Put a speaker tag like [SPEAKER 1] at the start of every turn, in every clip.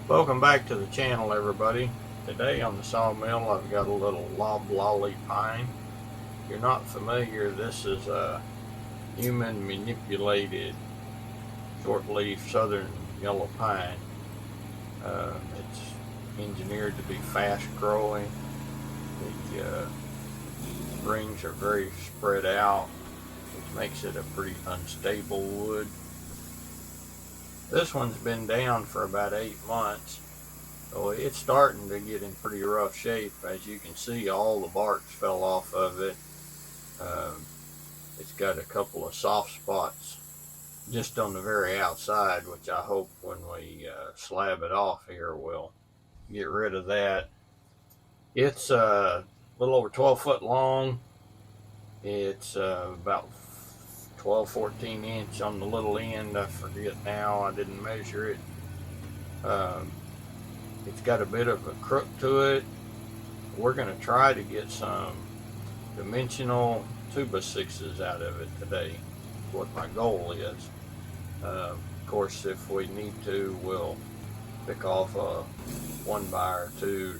[SPEAKER 1] Welcome back to the channel, everybody. Today on the sawmill I've got a little loblolly pine. If you're not familiar, this is a human manipulated shortleaf southern yellow pine. It's engineered to be fast growing. The rings are very spread out, which makes it a pretty unstable wood. This one's been down for about 8 months, so it's starting to get in pretty rough shape. As you can see, all the barks fell off of it. It's got a couple of soft spots just on the very outside, which I hope when we slab it off here we'll get rid of that. It's a little over 12 foot long. It's about 12-14 inch on the little end. I forget now, I didn't measure it. It's got a bit of a crook to it. We're going to try to get some dimensional 2x6s out of it today. What my goal is. Of course, if we need to, we'll pick off a 1x or 2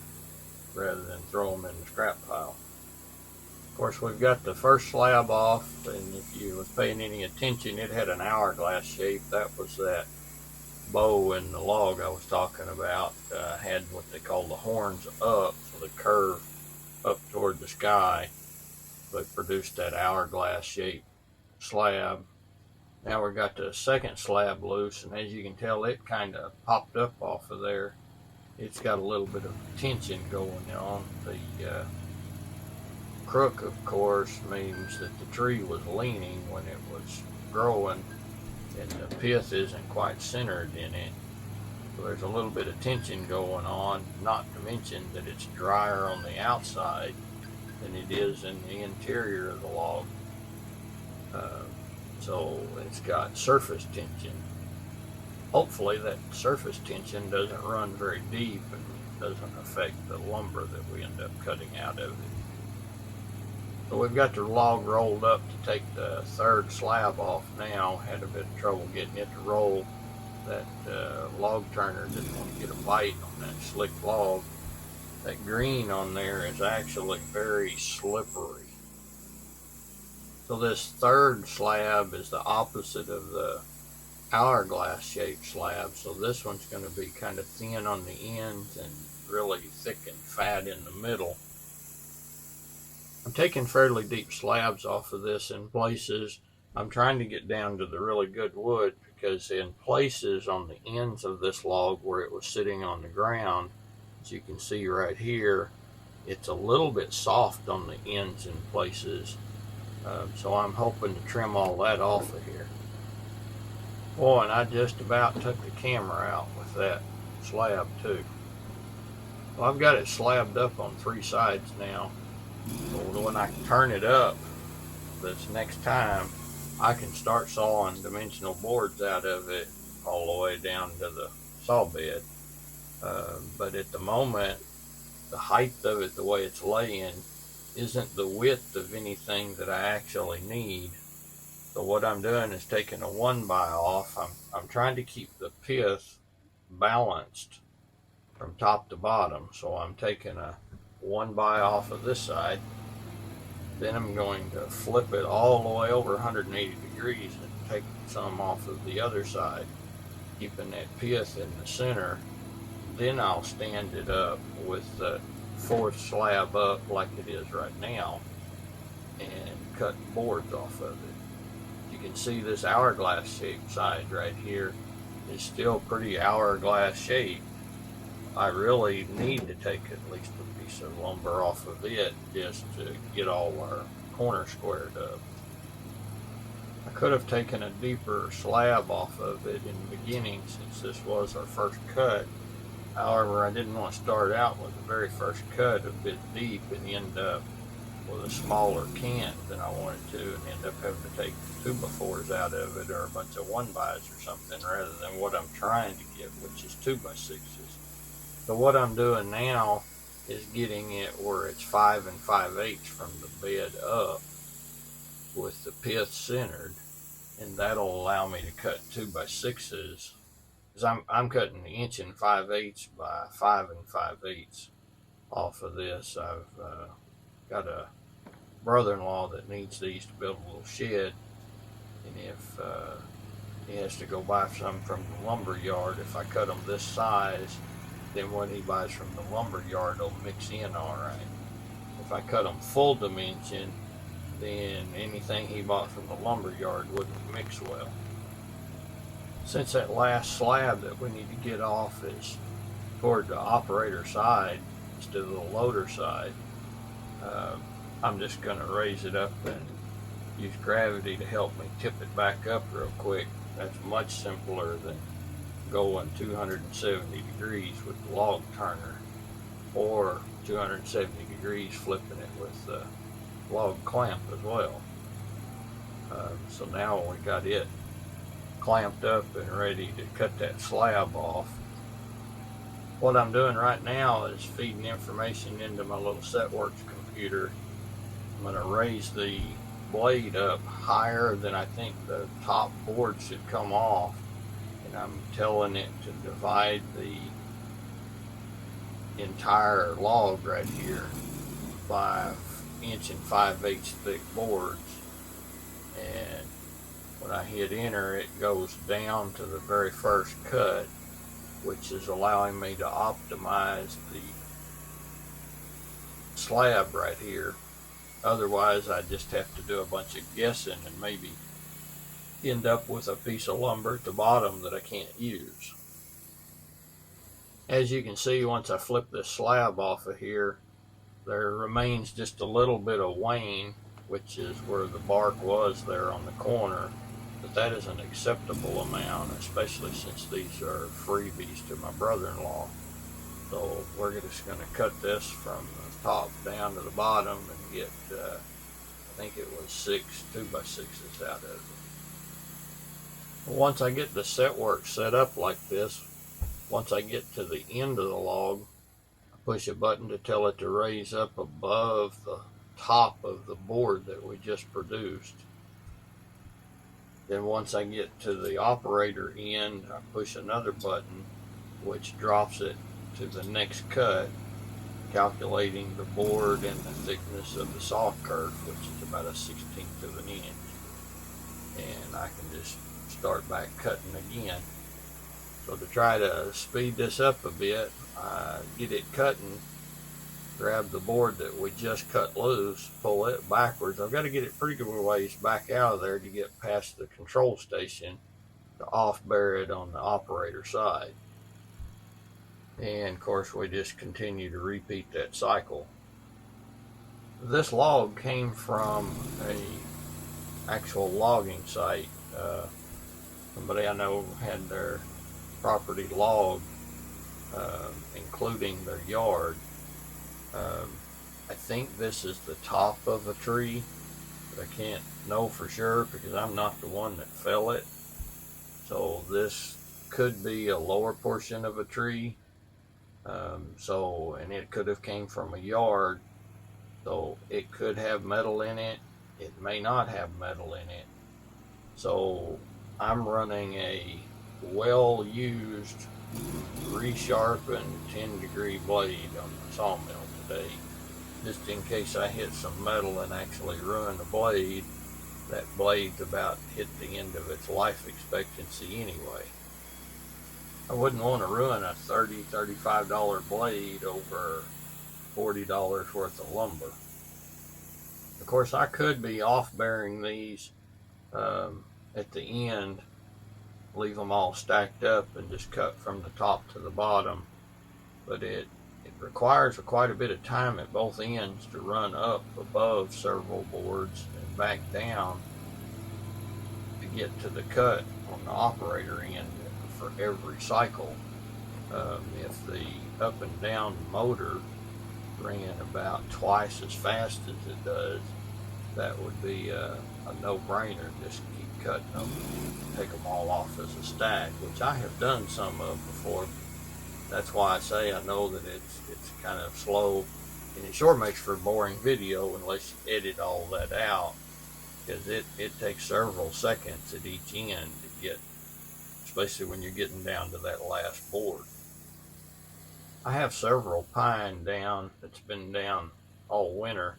[SPEAKER 1] rather than throw them in the scrap pile. Of course, we've got the first slab off, and if you was paying any attention, it had an hourglass shape. That was that bow in the log I was talking about. Had what they call the horns up, so they curve up toward the sky, but produced that hourglass shaped slab. Now we've got the second slab loose, and as you can tell, it kind of popped up off of there. It's got a little bit of tension going on. The crook, of course, means that the tree was leaning when it was growing, and the pith isn't quite centered in it. So there's a little bit of tension going on, not to mention that it's drier on the outside than it is in the interior of the log. So it's got surface tension. Hopefully that surface tension doesn't run very deep and doesn't affect the lumber that we end up cutting out of it. So we've got the log rolled up to take the third slab off now. Had a bit of trouble getting it to roll. That log turner didn't want to get a bite on that slick log. That green on there is actually very slippery. So this third slab is the opposite of the hourglass shaped slab. So this one's going to be kind of thin on the ends and really thick and fat in the middle. I'm taking fairly deep slabs off of this in places. I'm trying to get down to the really good wood, because in places on the ends of this log where it was sitting on the ground, as you can see right here, it's a little bit soft on the ends in places. So I'm hoping to trim all that off of here. Boy, and I just about took the camera out with that slab too. Well, I've got it slabbed up on 3 sides now. So when I turn it up this next time, I can start sawing dimensional boards out of it all the way down to the saw bed. But at the moment, the height of it, the way it's laying, isn't the width of anything that I actually need. So what I'm doing is taking a 1x off. I'm trying to keep the pith balanced from top to bottom. So I'm taking a 1x off of this side. Then I'm going to flip it all the way over 180 degrees and take some off of the other side, keeping that pith in the center. Then I'll stand it up with the 4th slab up like it is right now and cut boards off of it. You can see this hourglass shaped side right here is still pretty hourglass shaped. I really need to take at least a piece of lumber off of it just to get all our corners squared up. I could have taken a deeper slab off of it in the beginning, since this was our first cut. However, I didn't want to start out with the very first cut a bit deep and end up with a smaller cant than I wanted to, and end up having to take 2x4s out of it, or a bunch of 1x's or something, rather than what I'm trying to get, which is 2x6s. So what I'm doing now is getting it where it's 5 5/8 from the bed up with the pith centered, and that'll allow me to cut 2x6s because I'm cutting 1 5/8 by 5 5/8 off of this. I've got a brother-in-law that needs these to build a little shed, and if he has to go buy some from the lumber yard, if I cut them this size, then what he buys from the lumber yard will mix in all right. If I cut them full dimension, then anything he bought from the lumber yard wouldn't mix well. Since that last slab that we need to get off is toward the operator side instead of the loader side, I'm just going to raise it up and use gravity to help me tip it back up real quick. That's much simpler than going 270 degrees with the log turner, or 270 degrees flipping it with the log clamp as well. So now we got it clamped up and ready to cut that slab off. What I'm doing right now is feeding information into my little SetWorks computer. I'm going to raise the blade up higher than I think the top board should come off, and I'm telling it to divide the entire log right here by 1 5/8 thick boards, and when I hit enter, it goes down to the very first cut, which is allowing me to optimize the slab right here. Otherwise, I just have to do a bunch of guessing and maybe end up with a piece of lumber at the bottom that I can't use. As you can see, once I flip this slab off of here, there remains just a little bit of wane, which is where the bark was there on the corner, but that is an acceptable amount, especially since these are freebies to my brother-in-law. So we're just going to cut this from the top down to the bottom and get, I think it was 6 2x6s out of it. Once I get the SetWorks set up like this, once I get to the end of the log, I push a button to tell it to raise up above the top of the board that we just produced. Then once I get to the operator end, I push another button which drops it to the next cut, calculating the board and the thickness of the saw kerf, which is about 1/16 of an inch. And I can just start back cutting again. So to try to speed this up a bit, I get it cutting, grab the board that we just cut loose, pull it backwards. I've got to get it pretty good ways back out of there to get past the control station to off-bear it on the operator side. And of course we just continue to repeat that cycle. This log came from a actual logging site. Somebody I know had their property logged, including their yard. I think this is the top of a tree, but I can't know for sure because I'm not the one that fell it. So this could be a lower portion of a tree. And it could have came from a yard, so it could have metal in it. It may not have metal in it. So I'm running a well-used, resharpened 10-degree blade on the sawmill today, just in case I hit some metal and actually ruin the blade. That blade's about hit the end of its life expectancy anyway. I wouldn't want to ruin a $30, $35 blade over $40 worth of lumber. Of course, I could be off-bearing these at the end, leave them all stacked up and just cut from the top to the bottom, but it requires quite a bit of time at both ends to run up above several boards and back down to get to the cut on the operator end for every cycle. If the up and down motor ran about twice as fast as it does, that would be a no-brainer. Just keep cutting them, take them all off as a stack, which I have done some of before. That's why I say I know that it's kind of slow, and it sure makes for a boring video unless you edit all that out, because it takes several seconds at each end to get especially when you're getting down to that last board. I have several pine down that's been down all winter.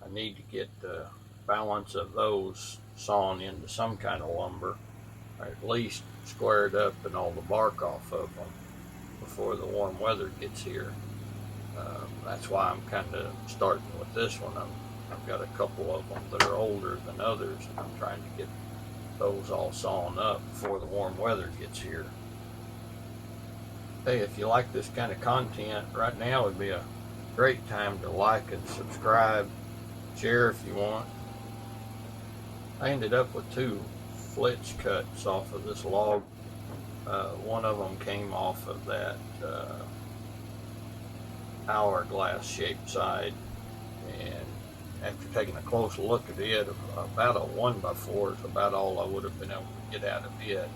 [SPEAKER 1] I need to get the balance of those sawn into some kind of lumber, or at least squared up and all the bark off of them before the warm weather gets here. That's why I'm kind of starting with this one. I've got a couple of them that are older than others, and I'm trying to get those all sawn up before the warm weather gets here. Hey, if you like this kind of content, right now would be a great time to like and subscribe, share if you want. I ended up with 2 flitch cuts off of this log. One of them came off of that hourglass shaped side, and after taking a close look at it, about a 1x4 is about all I would have been able to get out of it.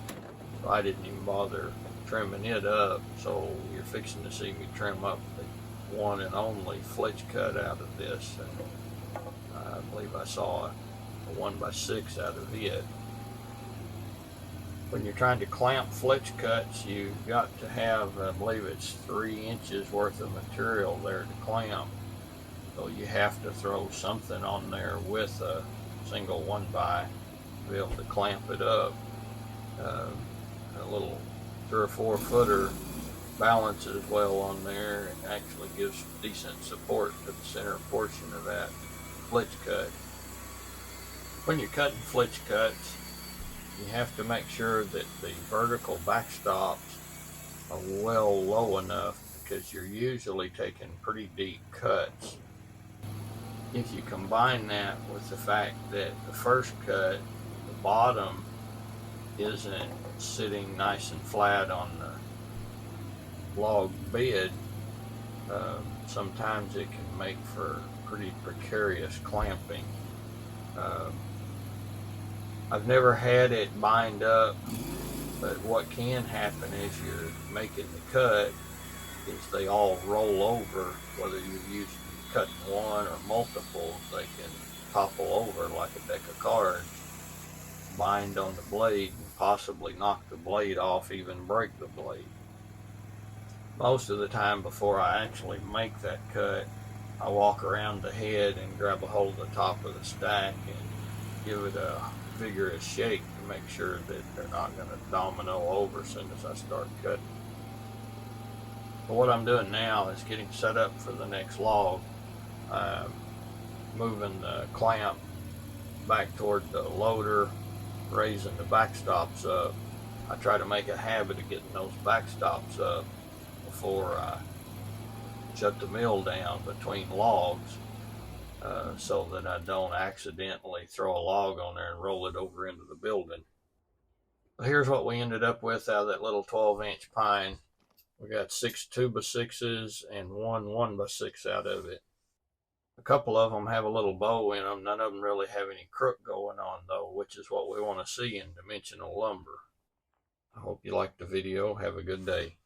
[SPEAKER 1] So I didn't even bother trimming it up. So you're fixing to see me trim up the one and only flitch cut out of this, and I believe I saw a 1x6 out of it. When you're trying to clamp flitch cuts, you've got to have, I believe it's 3 inches worth of material there to clamp. So you have to throw something on there with a single 1x to be able to clamp it up. A little 3 or 4 footer balances well on there and actually gives decent support to the center portion of that flitch cut. When you're cutting flitch cuts, you have to make sure that the vertical backstops are well low enough, because you're usually taking pretty deep cuts. If you combine that with the fact that the first cut, the bottom isn't sitting nice and flat on the log bed, sometimes it can make for pretty precarious clamping. I've never had it bind up, but what can happen as you're making the cut is they all roll over. Whether you're cutting one or multiples, they can topple over like a deck of cards, bind on the blade, and possibly knock the blade off, even break the blade. Most of the time before I actually make that cut, I walk around the head and grab a hold of the top of the stack and give it a vigorous shake to make sure that they're not going to domino over as soon as I start cutting. But what I'm doing now is getting set up for the next log, moving the clamp back toward the loader, raising the backstops up. I try to make a habit of getting those backstops up before I shut the mill down between logs, so that I don't accidentally throw a log on there and roll it over into the building. Here's what we ended up with out of that little 12-inch pine. We got 6 2x6s and 1 1x6 out of it. A couple of them have a little bow in them. None of them really have any crook going on though, which is what we want to see in dimensional lumber. I hope you liked the video. Have a good day.